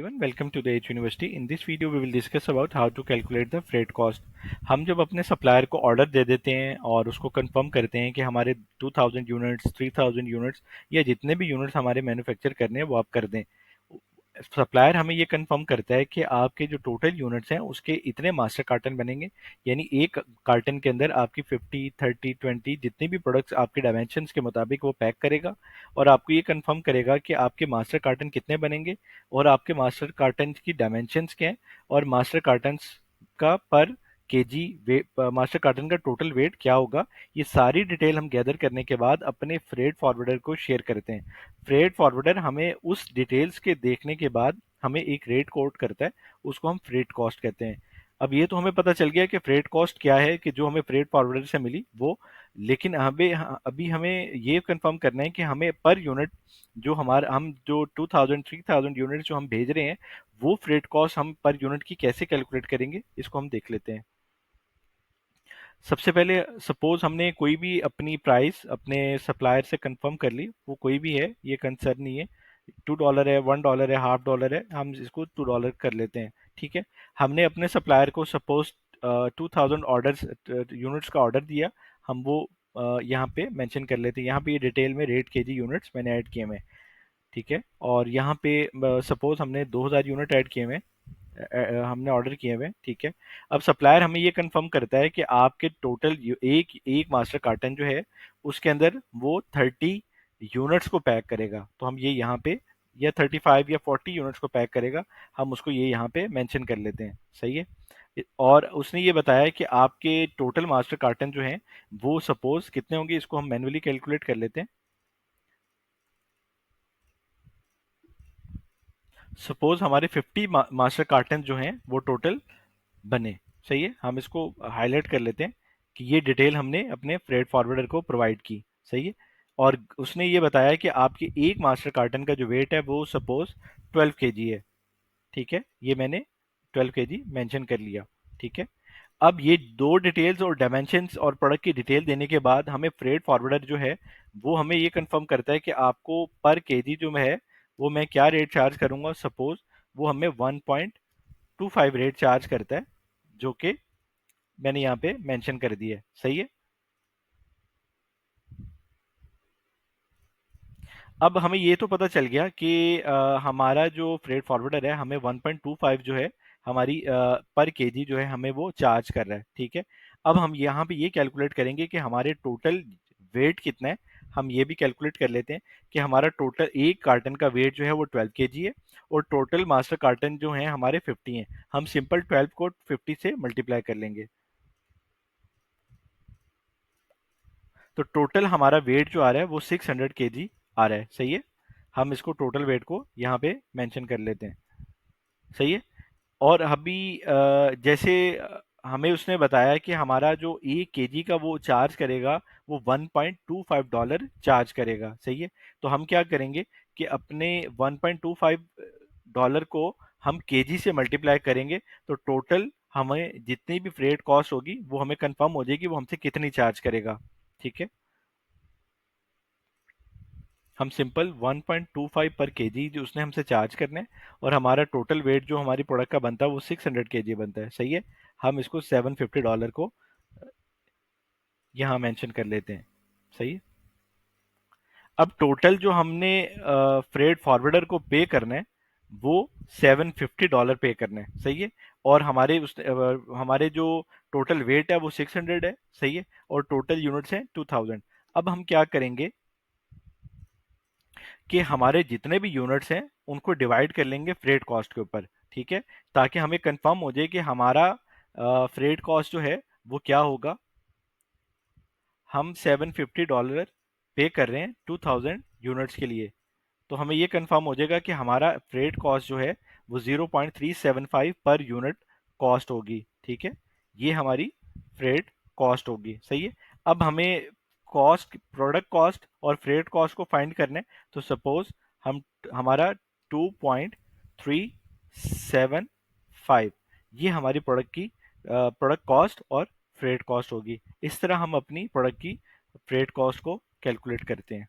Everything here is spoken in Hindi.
everyone, welcome to the H University. In this video, we will discuss about how to calculate the freight cost. हम जब अपने सप्लायर को ऑर्डर दे देते हैं और उसको कंफर्म करते हैं कि हमारे 2000 यूनिट्स 3000 यूनिट्स या जितने भी यूनिट्स हमारे मैन्युफैक्चर करने हैं वो आप कर दें। सप्लायर हमें ये कंफर्म करता है कि आपके जो टोटल यूनिट्स हैं उसके इतने मास्टर कार्टन बनेंगे, यानी एक कार्टन के अंदर आपकी 50 30 20 जितनी भी प्रोडक्ट्स आपके डायमेंशंस के मुताबिक वो पैक करेगा और आपको ये कंफर्म करेगा कि आपके मास्टर कार्टन कितने बनेंगे और आपके मास्टर कार्टन की डायमेंशंस क्या हैं और मास्टर कार्टन्स का पर केजी मास्टर कार्टन का टोटल वेट क्या होगा। ये सारी डिटेल हम गैदर करने के बाद अपने फ्रेट फॉरवर्डर को शेयर करते हैं। फ्रेट फॉरवर्डर हमें उस डिटेल्स के देखने के बाद हमें एक रेट कोट करता है, उसको हम फ्रेट कॉस्ट कहते हैं। अब ये तो हमें पता चल गया कि फ्रेट कॉस्ट क्या है, कि जो हमें फ्रेट फॉरवर्डर से मिली वो, लेकिन हमें अभी हमें ये कंफर्म करना है कि हमें पर यूनिट जो हमारा हम जो 2000 3000 यूनिट जो हम भेज रहे हैं वो फ्रेट कॉस्ट हम पर यूनिट की कैसे कैलकुलेट करेंगे, इसको हम देख लेते हैं। सबसे पहले सपोज हमने कोई भी अपनी प्राइस अपने सप्लायर से कंफर्म कर ली, वो कोई भी है, ये कंसर्न नहीं है। $2 है, $1 है, $1/2 है, हम इसको $2 कर लेते हैं। ठीक है, हमने अपने सप्लायर को सपोज 2000 ऑर्डर्स यूनिट्स का ऑर्डर दिया। हम वो यहाँ पे मेंशन कर लेते हैं। यहाँ पे ये डिटेल में रेट केजी यूनिट्स मैंने ऐड किए हैं। ठीक है, और यहाँ पे सपोज हमने 2000 यूनिट ऐड किए हैं, हमने ऑर्डर किए हुए हैं। ठीक है, अब सप्लायर हमें ये कंफर्म करता है कि आपके टोटल एक एक मास्टर कार्टन जो है उसके अंदर वो 30 यूनिट्स को पैक करेगा। तो हम ये यहाँ पे, या 35 या 40 यूनिट्स को पैक करेगा, हम उसको ये यहाँ पे मेंशन कर लेते हैं। सही है, और उसने ये बताया कि आपके टोटल मास्टर कार्टन जो हैं वो सपोज कितने होंगे, इसको हम मैन्युअली कैलकुलेट कर लेते हैं। सपोज हमारे 50 मास्टर कार्टन जो हैं वो टोटल बने। सही है, हम इसको हाईलाइट कर लेते हैं कि ये डिटेल हमने अपने फ्रेट फॉरवर्डर को प्रोवाइड की। सही है, और उसने ये बताया कि आपके एक मास्टर कार्टन का जो वेट है वो सपोज 12 केजी है। ठीक है, ये मैंने 12 केजी मेंशन कर लिया। ठीक है, अब ये दो डिटेल्स और डायमेंशंस और प्रोडक्ट की डिटेल देने के बाद हमें फ्रेट फॉरवर्डर जो है वो हमें ये कंफर्म करता है कि आपको पर केजी जो है वो मैं क्या रेट चार्ज करूंगा। सपोज वो हमें 1.25 रेट चार्ज करता है, जो कि मैंने यहाँ पे मेंशन कर दिया है। सही है, अब हमें ये तो पता चल गया कि हमारा जो फ्रेट फॉरवर्डर है हमें 1.25 जो है हमारी पर केजी जो है हमें वो चार्ज कर रहा है। ठीक है, अब हम यहाँ पे ये कैलकुलेट करेंगे कि हमारे टोटल वेट कितना है। हम ये भी कैलकुलेट कर लेते हैं कि हमारा टोटल एक कार्टन का वेट जो है वो 12 केजी है और टोटल मास्टर कार्टन जो है हमारे 50 हैं। हम सिंपल 12 को 50 से मल्टीप्लाई कर लेंगे, तो टोटल हमारा वेट जो आ रहा है वो 600 केजी आ रहा है। सही है, हम इसको टोटल वेट को यहाँ पे मेंशन कर लेते हैं। सही है, और अभी जैसे हमें उसने बताया कि हमारा जो 1 केजी का वो चार्ज करेगा वो $1.25 चार्ज करेगा। सही है, तो हम क्या करेंगे कि अपने $1.25 को हम केजी से मल्टीप्लाई करेंगे, तो टोटल हमें जितनी भी फ्रेट कॉस्ट होगी वो हमें कंफर्म हो जाएगी वो हमसे कितनी चार्ज करेगा। ठीक है, हम सिंपल 1.25 पर केजी जो उसने हमसे चार्ज करना है और हमारा टोटल वेट जो हमारी प्रोडक्ट का बनता है वो 600 केजी बनता है। सही है, हम इसको $750 को यहाँ मेंशन कर लेते हैं। सही है, अब टोटल जो हमने फ्रेट फॉरवर्डर को पे करना है वो $750 पे करना है। सही है, और हमारे जो टोटल वेट है वो 600 है। सही है, और टोटल यूनिट्स हैं 2000। अब हम क्या करेंगे कि हमारे जितने भी यूनिट्स हैं उनको डिवाइड कर लेंगे फ्रेट कॉस्ट के ऊपर। ठीक है, ताकि हमें कंफर्म हो जाए कि हमारा फ्रेट कॉस्ट जो है वो क्या होगा। हम $750 पे कर रहे हैं 2000 यूनिट्स के लिए, तो हमें ये कंफर्म हो जाएगा कि हमारा फ्रेट कॉस्ट जो है वो 0.375 पर यूनिट कॉस्ट होगी। ठीक है, ये हमारी फ्रेट कॉस्ट होगी। सही है, अब हमें कॉस्ट, प्रोडक्ट कॉस्ट और फ्रेट कॉस्ट को फाइंड करना है। तो सपोज हम हमारा 2.375 ये हमारी प्रोडक्ट कॉस्ट और फ्रेट कॉस्ट होगी। इस तरह हम अपनी प्रोडक्ट की फ्रेट कॉस्ट को कैलकुलेट करते हैं।